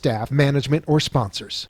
staff, management, or sponsors.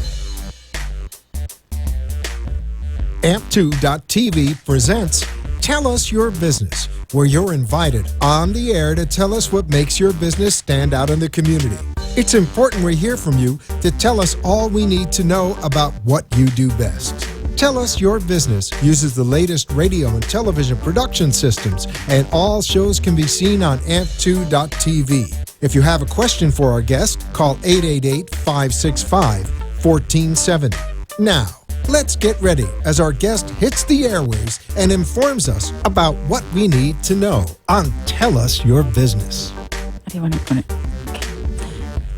AMP2.tv presents Tell Us Your Business, where you're invited on the air to tell us what makes your business stand out in the community. It's important we hear from you to tell us all we need to know about what you do best. Tell Us Your Business uses the latest radio and television production systems, and all shows can be seen on AMP2.tv. If you have a question for our guest, call 888-565-1470. Now, let's get ready as our guest hits the airwaves and informs us about what we need to know on Tell Us Your Business. How do you want to put it? Okay.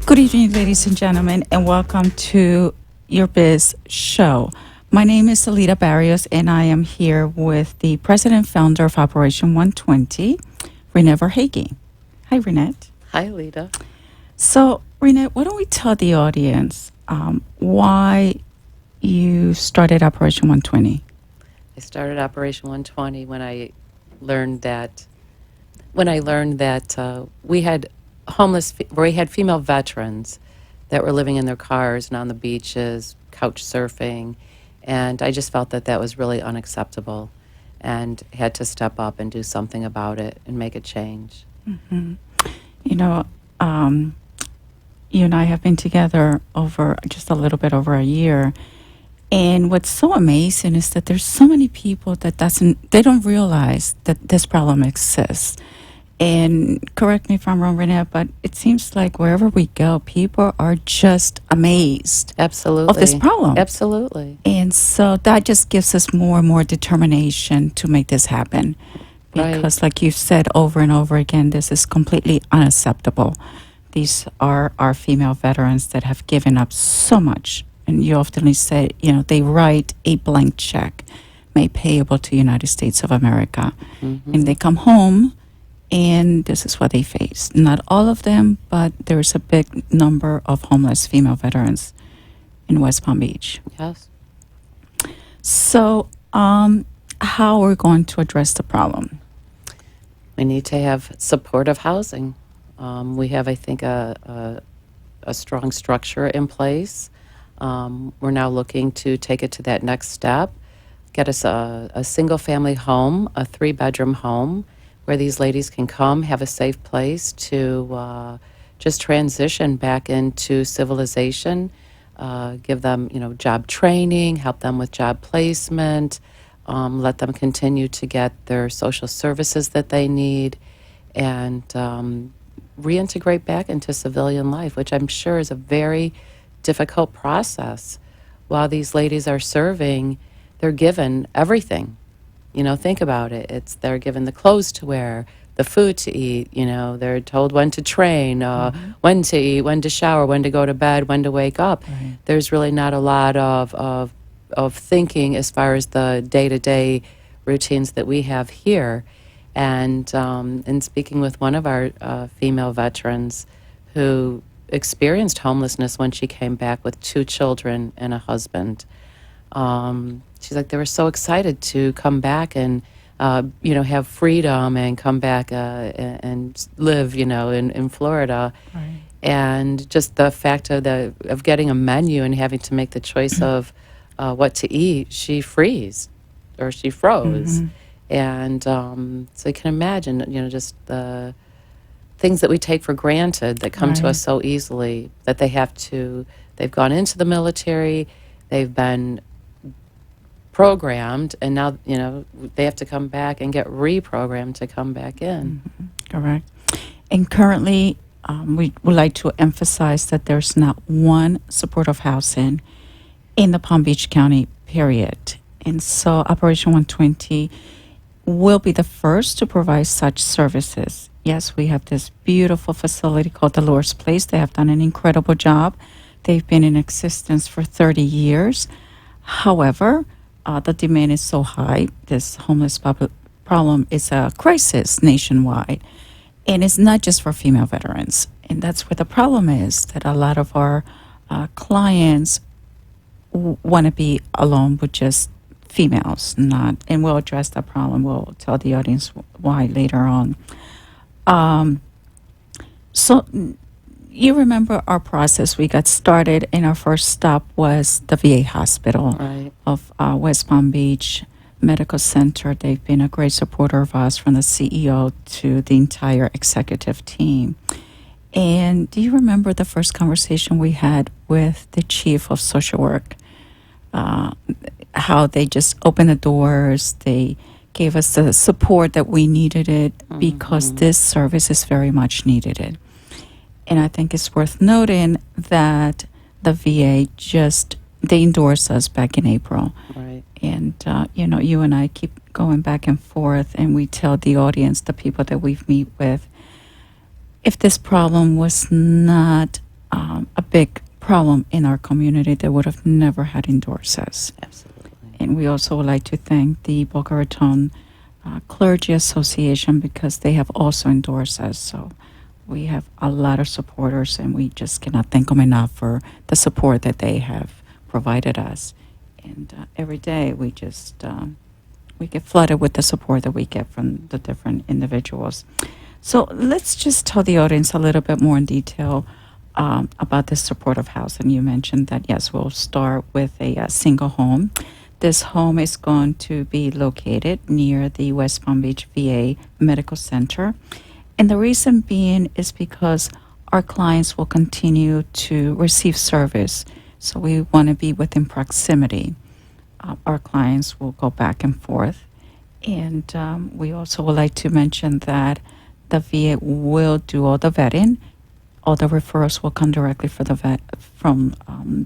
Good evening, ladies and gentlemen, and welcome to Your Biz show. My name is Alita Barrios, and I am here with the president and founder of Operation 120, Renette Verhage. Hi, Renette. Hi, Alita. So, Renette, why don't we tell the audience why you started Operation 120? I started Operation 120 when I learned that we had female veterans that were living in their cars and on the beaches, couch surfing, and I just felt that was really unacceptable and had to step up and do something about it and make a change. Mm-hmm. You know, you and I have been together over just a little bit over a year. And what's so amazing is that there's so many people that they don't realize that this problem exists. And correct me if I'm wrong, Renette, but it seems like wherever we go, people are just amazed Absolutely. of this problem. Absolutely. And so that just gives us more and more determination to make this happen. Because like you've said over and over again, this is completely unacceptable. These are our female veterans that have given up so much. And you often say, they write a blank check made payable to the United States of America. Mm-hmm. And they come home, and this is what they face. Not all of them, but there's a big number of homeless female veterans in West Palm Beach. Yes. So, how are we going to address the problem? We need to have supportive housing. We have, I think, a strong structure in place. We're now looking to take it to that next step, get us a single-family home, a 3-bedroom home, where these ladies can come, have a safe place to just transition back into civilization, give them, job training, help them with job placement, let them continue to get their social services that they need, and reintegrate back into civilian life, which I'm sure is a very difficult process. While these ladies are serving, they're given everything. Think about it. They're given the clothes to wear, the food to eat. They're told when to train, when to eat, when to shower, when to go to bed, when to wake up. Right. There's really not a lot of thinking as far as the day-to-day routines that we have here. And in speaking with one of our female veterans who experienced homelessness when she came back with 2 children and a husband, she's like, they were so excited to come back and have freedom and come back and live in Florida. Right. And just the fact of getting a menu and having to make the choice of what to eat, she froze. Mm-hmm. And so you can imagine just the things that we take for granted that come to us so easily, that they've gone into the military, they've been programmed, and now they have to come back and get reprogrammed to come back in. Mm-hmm. Correct. And currently we would like to emphasize that there's not one supportive housing in the Palm Beach County, period. And so Operation 120 will be the first to provide such services. Yes, we have this beautiful facility called the Lourdes Place. They have done an incredible job. They've been in existence for 30 years. However, the demand is so high. This homeless problem is a crisis nationwide. And it's not just for female veterans. And that's where the problem is, that a lot of our clients want to be alone with just females, and we'll address that problem. We'll tell the audience why later on. So you remember our process. We got started, and our first stop was the VA hospital Right. of West Palm Beach Medical Center. They've been a great supporter of us, from the CEO to the entire executive team. And do you remember the first conversation we had with the chief of social work? Uh, how they just opened the doors, they gave us the support that we needed it, because Mhm. this service is very much needed it. And I think it's worth noting that the VA just, they endorsed us back in April. Right. And, you and I keep going back and forth, and we tell the audience, the people that we meet with, if this problem was not a big problem in our community, they would have never had endorsed us. Absolutely. And we also would like to thank the Boca Raton Clergy Association, because they have also endorsed us. So we have a lot of supporters, and we just cannot thank them enough for the support that they have provided us. And every day we just we get flooded with the support that we get from the different individuals. So let's just tell the audience a little bit more in detail about this supportive housing. You mentioned that, yes, we'll start with a single home. This home is going to be located near the West Palm Beach VA Medical Center. And the reason being is because our clients will continue to receive service. So we want to be within proximity. Our clients will go back and forth. And we also would like to mention that the VA will do all the vetting. All the referrals will come directly for the vet from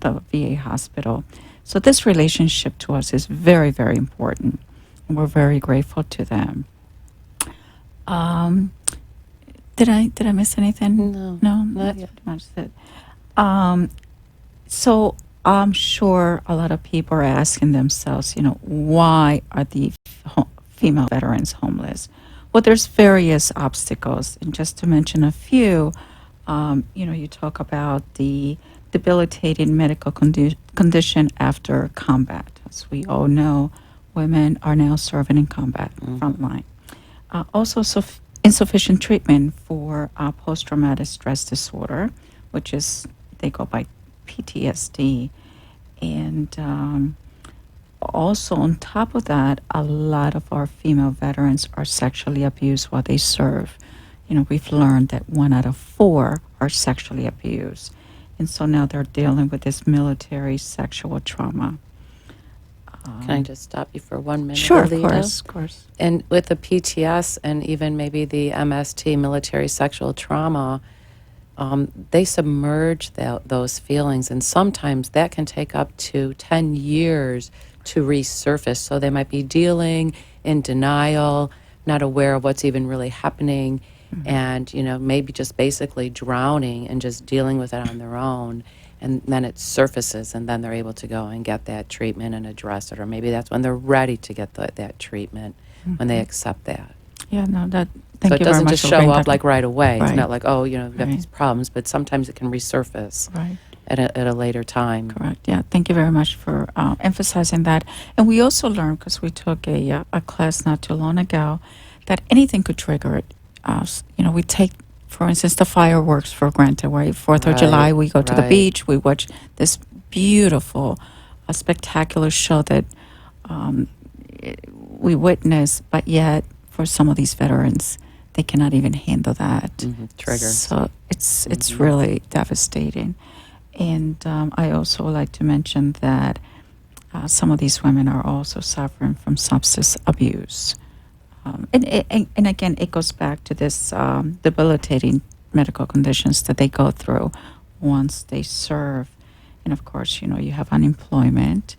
the VA hospital. So this relationship to us is very, very important, and we're very grateful to them. Did I miss anything? No, No, not that's yet. pretty much it. So I'm sure a lot of people are asking themselves, why are the female veterans homeless? Well, there's various obstacles, and just to mention a few, you talk about the debilitating medical condition after combat. As we all know, women are now serving in combat frontline. Also, insufficient treatment for post-traumatic stress disorder, which is, they go by PTSD. And also, on top of that, a lot of our female veterans are sexually abused while they serve. We've learned that 1 out of 4 are sexually abused. And so now they're dealing with this military sexual trauma. Can I just stop you for 1 minute, Sure, of Alita? course. And with the PTS and even maybe the MST, military sexual trauma, they submerge those feelings, and sometimes that can take up to 10 years to resurface. So they might be dealing in denial, not aware of what's even really happening, and maybe just basically drowning and just dealing with it on their own. And then it surfaces, and then they're able to go and get that treatment and address it, or maybe that's when they're ready to get that treatment, when they accept that. Yeah, no, So thank it you very doesn't much just for show bringing up that like right away. It's Right. not like, oh, you've got Right. these problems, but sometimes it can resurface Right. at a later time. Correct. Yeah. Thank you very much for emphasizing that. And we also learned, because we took a class not too long ago, that anything could trigger it. We take, for instance, the fireworks for granted, right? 4th of Right, July, we go to the right. beach, we watch this beautiful, spectacular show that we witness, but yet for some of these veterans, they cannot even handle that. Trigger. So it's Mhm. really devastating. And I also would like to mention that some of these women are also suffering from substance abuse. And again, it goes back to this debilitating medical conditions that they go through once they serve. And of course, you have unemployment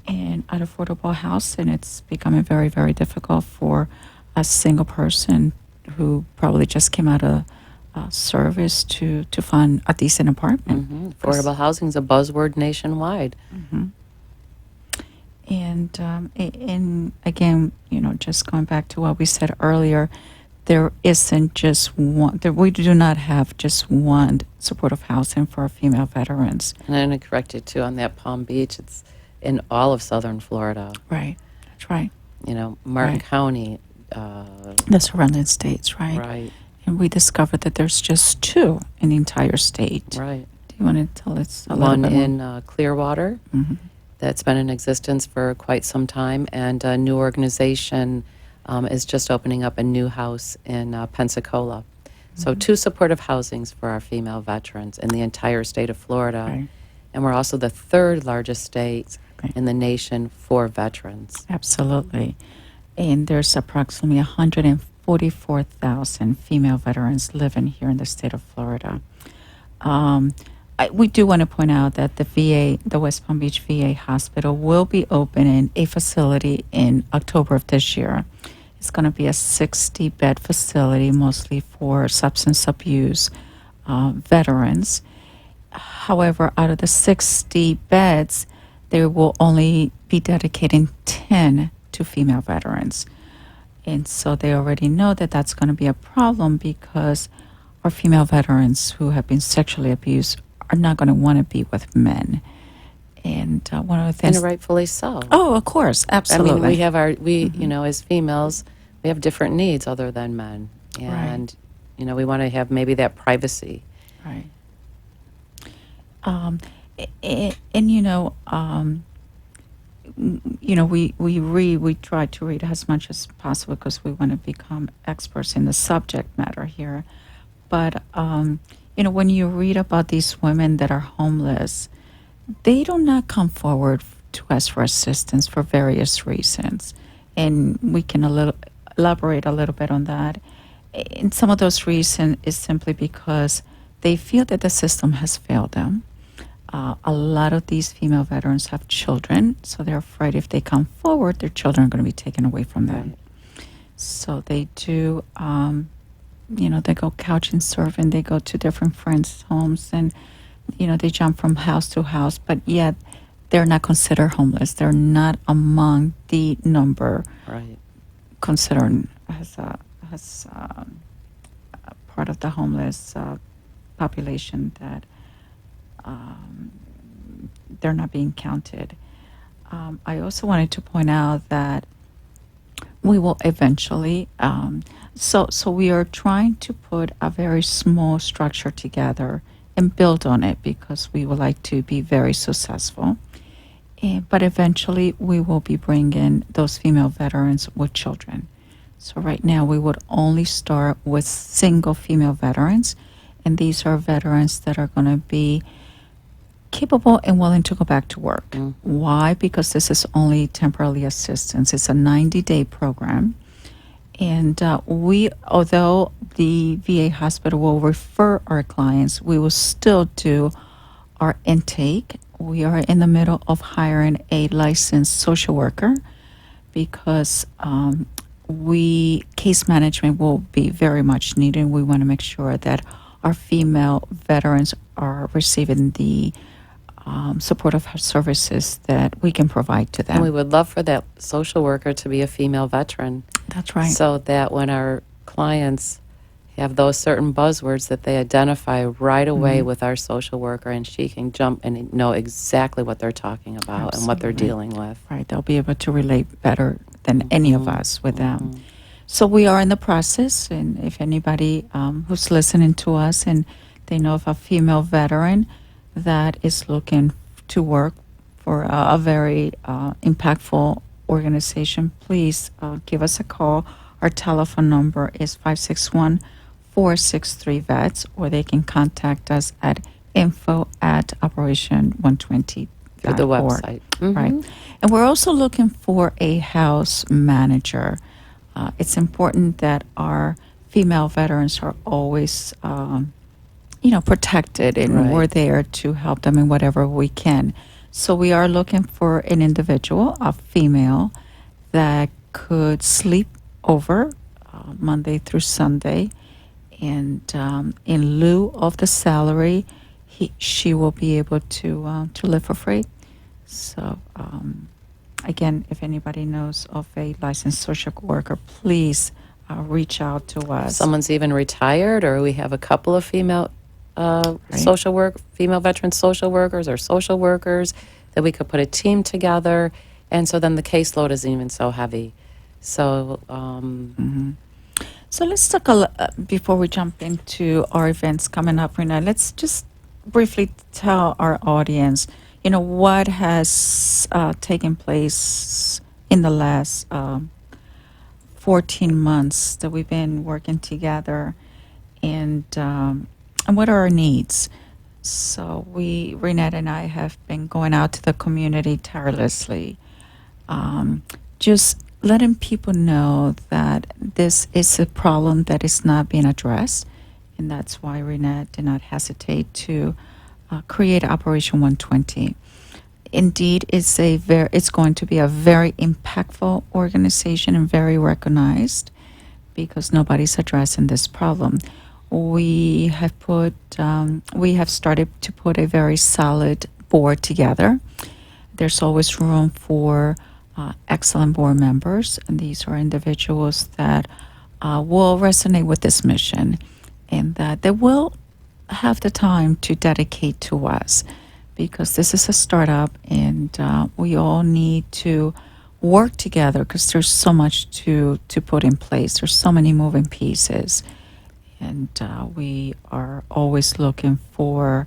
and unaffordable housing. It's becoming very, very difficult for a single person who probably just came out of service to find a decent apartment. Affordable housing is a buzzword nationwide. Mhm. And again, just going back to what we said earlier, there isn't just one. We do not have just one supportive housing for our female veterans. And I'm going to correct you too on that Palm Beach. It's in all of southern Florida. Right. That's right. Martin Right. County. The surrounding states, right? Right. And we discovered that there's just 2 in the entire state. Right. Do you want to tell us a little One bit more? in Clearwater that's been in existence for quite some time, and a new organization is just opening up a new house in Pensacola. So 2 supportive housings for our female veterans in the entire state of Florida. Right. And we're also the 3rd largest state Right. in the nation for veterans. Absolutely. And there's approximately 144,000 female veterans living here in the state of Florida. We do want to point out that the VA, the West Palm Beach VA Hospital, will be opening a facility in October of this year. It's going to be a 60-bed facility, mostly for substance abuse veterans. However, out of the 60 beds, they will only be dedicating 10 to female veterans. And so they already know that that's going to be a problem because our female veterans who have been sexually abused are not going to want to be with men. And one of the things... And rightfully so. Oh, of course, absolutely. I mean, we have you know, as females, we have different needs other than men. And, you know, we want to have maybe that privacy. Right. And you know, we try to read as much as possible because we want to become experts in the subject matter here. But you know, when you read about these women that are homeless, they do not come forward to ask for assistance for various reasons, and we can elaborate a little bit on that. And some of those reasons is simply because they feel that the system has failed them. A lot of these female veterans have children, so they're afraid if they come forward, their children are going to be taken away from them. Right. So they do, you know, they go couching surfing, they go to different friends' homes, and, you know, they jump from house to house, but yet they're not considered homeless. They're not among the number considered as part of the homeless population that they're not being counted. I also wanted to point out that we will eventually, so we are trying to put a very small structure together and build on it because we would like to be very successful. But eventually we will be bringing those female veterans with children. So right now we would only start with single female veterans, and these are veterans that are going to be capable and willing to go back to work. Why? Because this is only temporary assistance. It's a 90-day program. And although the VA hospital will refer our clients, we will still do our intake. We are in the middle of hiring a licensed social worker because case management will be very much needed. We want to make sure that our female veterans are receiving the supportive services that we can provide to them. And we would love for that social worker to be a female veteran. That's right. So that when our clients have those certain buzzwords that they identify right away with our social worker, and she can jump and know exactly what they're talking about and what they're dealing with. Right. They'll be able to relate better than any of us with them. So we are in the process, and if anybody who's listening to us and they know of a female veteran that is looking to work for a very impactful organization, please give us a call. Our telephone number is 561-463-VETS, or they can contact us at info@operation120.org. Through the website. Right. And we're also looking for a house manager. It's important that our female veterans are always protected, and we're there to help them in whatever we can. So we are looking for an individual, a female, that could sleep over Monday through Sunday, and in lieu of the salary, she will be able to live for free. So again, if anybody knows of a licensed social worker, please reach out to us. Someone's even retired, or we have a couple of female female veteran social workers or social workers that we could put a team together, and so then the caseload isn't even so heavy. So So let's talk before we jump into our events coming up, Rena. Let's just briefly tell our audience, what has taken place in the last 14 months that we've been working together, and what are our needs. So Renette and I have been going out to the community tirelessly, just letting people know that this is a problem that is not being addressed, and that's why Renette did not hesitate to create Operation 120. Indeed, it's going to be a very impactful organization and very recognized because nobody's addressing this problem. We have started to put a very solid board together. There's always room for excellent board members, and these are individuals that will resonate with this mission and that they will have the time to dedicate to us because this is a startup and we all need to work together because there's so much to put in place. There's so many moving pieces. And we are always looking for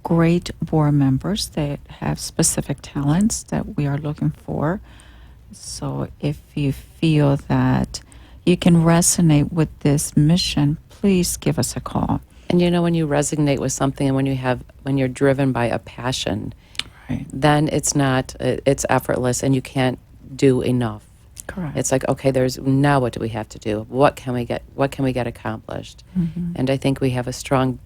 great board members that have specific talents that we are looking for. So if you feel that you can resonate with this mission, please give us a call. And when you resonate with something and when you're driven by a passion, Right. then it's effortless and you can't do enough. Correct. It's like, okay, now what do we have to do? What can we get accomplished? Mm-hmm. And I think we have a strong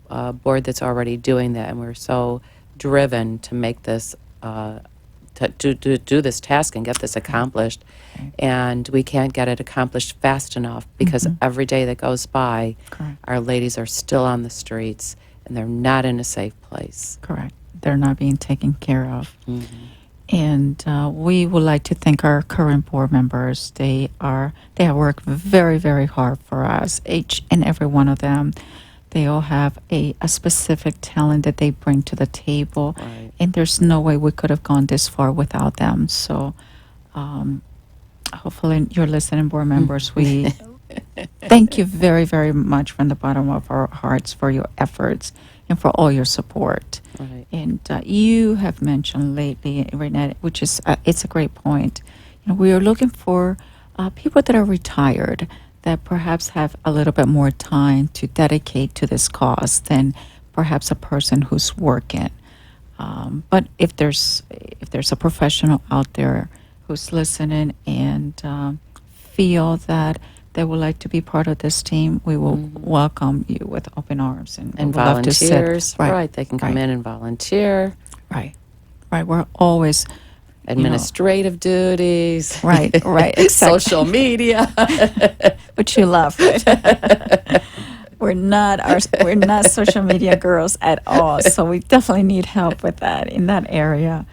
board that's already doing that, and we're so driven to make this, to do this task and get this accomplished. Okay. And we can't get it accomplished fast enough because Mhm. every day that goes by, Correct. our ladies are still on the streets and they're not in a safe place. Correct. They're not being taken care of. Mhm. And we would like to thank our current board members. They have worked very, very hard for us, each and every one of them. They all have a specific talent that they bring to the table. Right. And there's no way we could have gone this far without them. So hopefully you're listening, board members. We thank you very, very much from the bottom of our hearts for your efforts and for all your support. Right. And you have mentioned lately, Renette, which is it's a great point. We are looking for people that are retired that perhaps have a little bit more time to dedicate to this cause than perhaps a person who's working. But if there's a professional out there who's listening and feel that they would like to be part of this team, we will welcome you with open arms and And we would love to sit- volunteers, right? They can come right. in and volunteer. Right. We're always Administrative duties. Right. Exactly. Social media. But you love it. We're not social media girls at all. So we definitely need help with that in that area.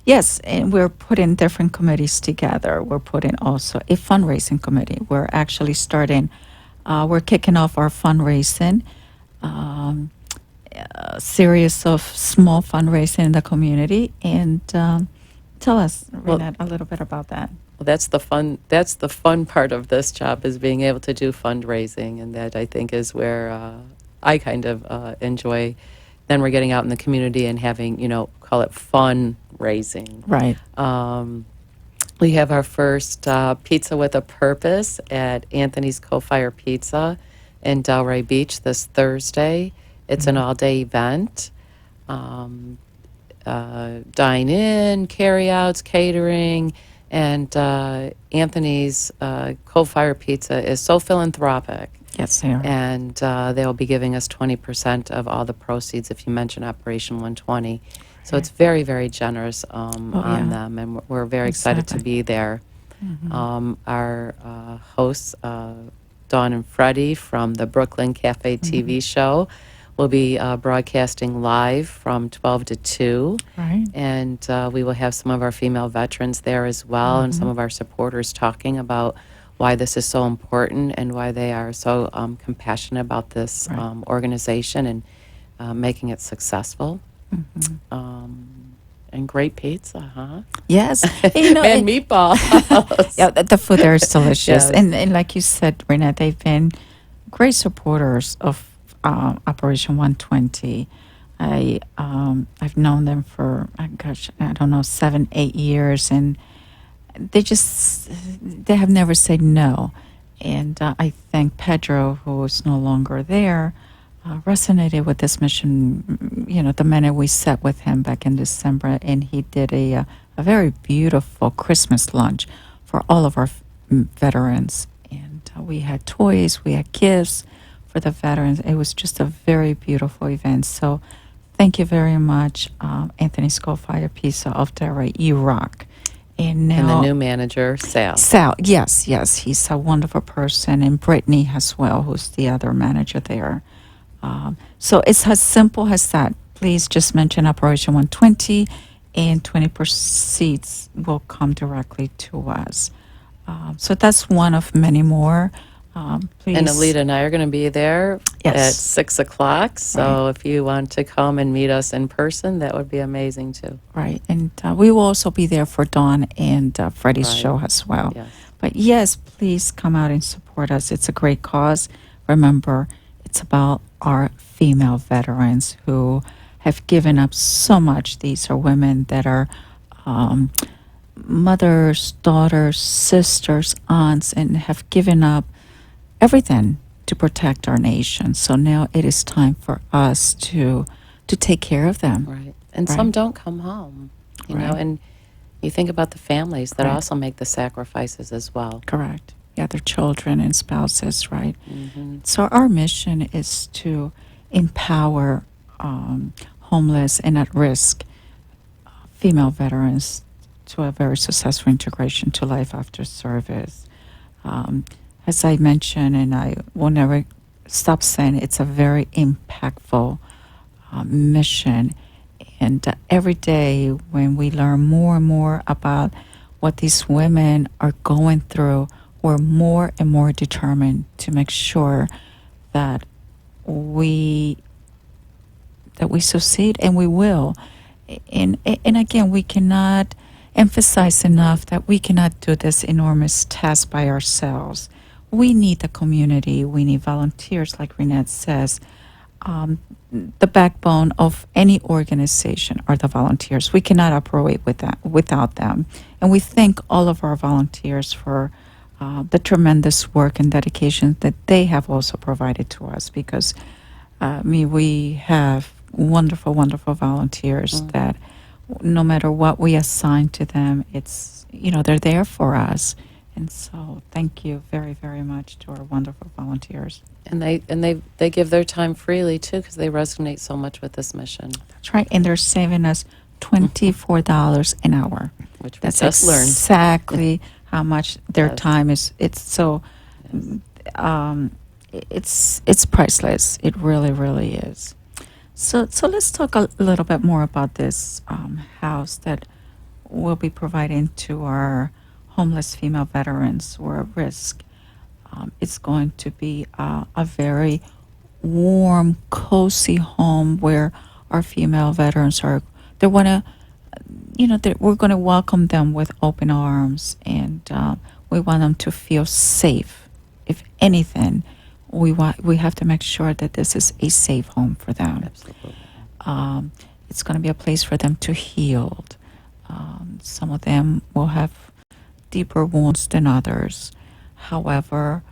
Yes, and we're putting different committees together. We're putting also a fundraising committee. We're actually we're kicking off our fundraising, a series of small fundraising in the community. And tell us, Renette, a little bit about that. Well, that's the fun part of this job is being able to do fundraising, and that I think is where I kind of enjoy. Then we're getting out in the community and having, call it fundraising. Right. We have our first Pizza with a Purpose at Anthony's Co-Fire Pizza in Delray Beach this Thursday. It's an all-day event. Dine-in, carry-outs, catering, and Anthony's Co-Fire Pizza is so philanthropic. Yes, they are. And they'll be giving us 20% of all the proceeds if you mention Operation 120. So it's very, very generous on yeah. them, and we're very excited to Exactly. be there. Mhm. Our hosts, Dawn and Freddie from the Brooklyn Cafe TV show, will be broadcasting live from 12 to 2. Right. And we will have some of our female veterans there as well, and some of our supporters talking about why this is so important and why they are so compassionate about this Right. organization and making it successful. Mhm. And great pizza, huh? Yes. You know, And meatballs. yeah, the food there is delicious. Yes. And like you said, Renee, they've been great supporters of Operation 120. I've known them for, gosh, I don't know, 7, 8 years, and they have never said no. And I think Pedro, who is no longer there, resonated with this mission. You know, the minute we sat with him back in December, and he did a very beautiful Christmas lunch for all of our veterans. And we had toys, we had gifts for the veterans. It was just a very beautiful event. So thank you very much, Anthony Scofire Pisa of Delray. You rock. And now, And the new manager, Sal. Sal, yes, he's a wonderful person, and Brittany as well, who's the other manager there. So it's as simple as that. Please just mention Operation 120, and 20 proceeds will come directly to us. So that's one of many more. Please. And Alita and I are going to be there Yes. at 6 o'clock. So Right. if you want to come and meet us in person, that would be amazing too. Right, and we will also be there for Dawn and Freddie's Right. show as well. Yes. But yes, please come out and support us. It's a great cause. Remember, it's about our female veterans who have given up so much. These are women that are mothers, daughters, sisters, aunts, and have given up everything to protect our nation. So now it is time for us to take care of them. Right. And Right. some don't come home, you know, Right. and you think about the families that Right. also make the sacrifices as well. Correct. Yeah, their children and spouses, right? Hmm. So our mission is to empower homeless and at-risk female veterans to a very successful integration to life after service. As I mentioned, and I will never stop saying, it's a very impactful mission. And every day when we learn more and more about what these women are going through, we're more and more determined to make sure that we succeed, and we will. And again, we cannot emphasize enough that we cannot do this enormous task by ourselves. We need the community. We need volunteers, like Renette says. The backbone of any organization are the volunteers. We cannot operate without them. And we thank all of our volunteers for the tremendous work and dedication that they have also provided to us, because we have wonderful, wonderful volunteers that no matter what we assign to them, it's, they're there for us. And so thank you very, very much to our wonderful volunteers. And they give their time freely too, because they resonate so much with this mission, That's right. And they're saving us $24 an hour. which we That's just learned. exactly how much their Yes. time is. It's so, it's priceless. It really, really is. So let's talk a little bit more about this house that we'll be providing to our homeless female veterans who are at risk. It's going to be a very warm, cozy home where our female veterans they want to, we're going to welcome them with open arms, and we want them to feel safe. If anything, we have to make sure that this is a safe home for them. Absolutely. It's going to be a place for them to heal. Some of them will have deeper wounds than others. However,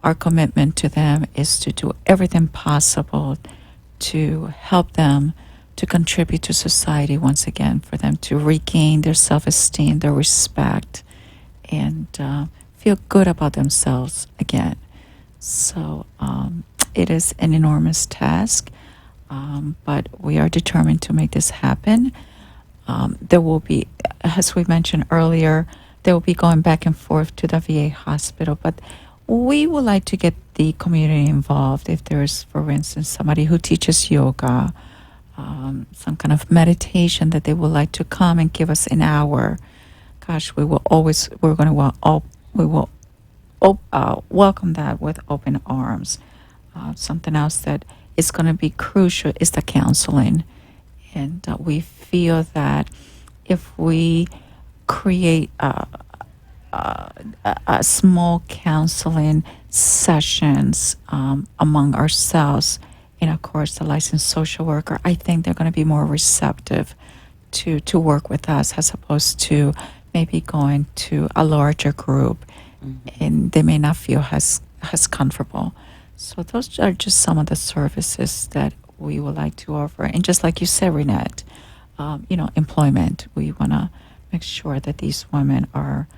our commitment to them is to do everything possible to help them to contribute to society once again, for them to regain their self-esteem, their respect, and feel good about themselves again. So it is an enormous task, but we are determined to make this happen. There will be, as we mentioned earlier, they will be going back and forth to the VA hospital, but we would like to get the community involved. If there is, for instance, somebody who teaches yoga, some kind of meditation that they would like to come and give us an hour, gosh, we will welcome that with open arms. Something else that is going to be crucial is the counseling. And we feel that if we create a small counseling sessions among ourselves, and of course the licensed social worker, I think they're going to be more receptive to work with us as opposed to maybe going to a larger group, and they may not feel as comfortable. So those are just some of the services that we would like to offer. And just like you said, Renette, employment. We want to make sure that these women are,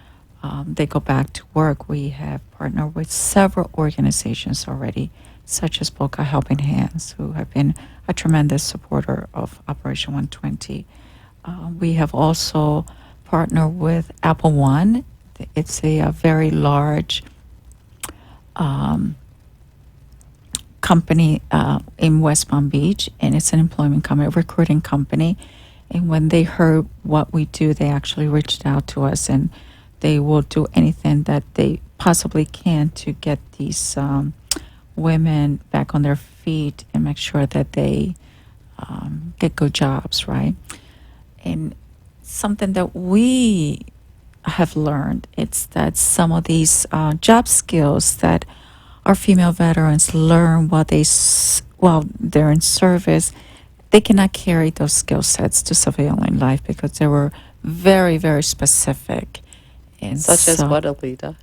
they go back to work. We have partnered with several organizations already, such as Boca Helping Hands, who have been a tremendous supporter of Operation 120. We have also partnered with Apple One. It's a very large company in West Palm Beach, and it's an employment company, a recruiting company. And when they heard what we do, they actually reached out to us, and they will do anything that they possibly can to get these women back on their feet and make sure that they get good jobs, right? And something that we have learned, it's that some of these job skills that our female veterans learn while they're in service, they cannot carry those skill sets to civilian life because they were very, very specific. And Such as what, Alita?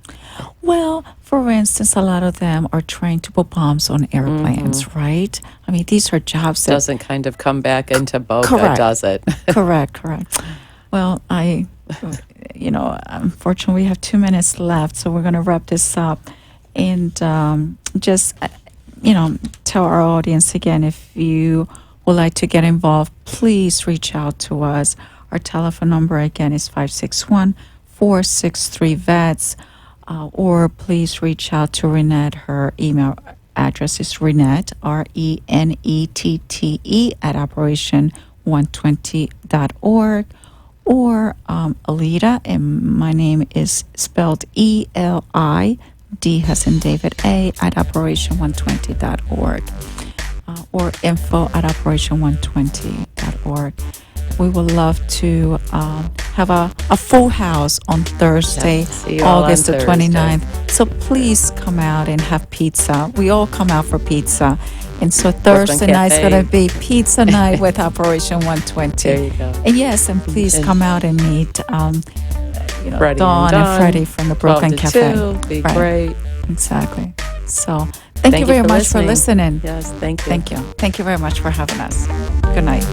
Well, for instance, a lot of them are trained to put bombs on airplanes, right? I mean, these are jobs that Doesn't kind of come back into Boca, Correct. does it? correct. Well, unfortunately, we have 2 minutes left, so we're going to wrap this up. And tell our audience again, if you would like to get involved, please reach out to us. Our telephone number again is 561-463-VETS, or please reach out to Renette. Her email address is Renette, RENETTE, at operation120.org, or Alita, and my name is spelled ELI. D as in David A, at operation120.org, or info@operation120.org. We would love to have a full house on Thursday, See you all August on the Thursday. 29th. So please come out and have pizza. We all come out for pizza. And so Thursday night's Cafe. going to be pizza night with Operation 120. There you go. And yes, and please And- come out and meet Freddie Dawn and Freddie from the 12 Brooklyn to Cafe. 2, be Right. great. Exactly. So thank you very much for listening. Yes, thank you. Thank you. Thank you very much for having us. Good night.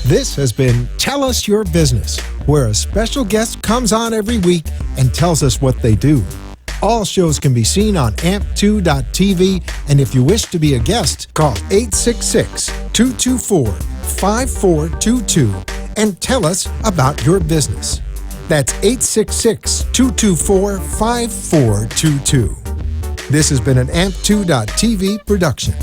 This has been Tell Us Your Business, where a special guest comes on every week and tells us what they do. All shows can be seen on amp2.tv, and if you wish to be a guest, call 866-224-5422 and tell us about your business. That's 866-224-5422. This has been an amp2.tv production.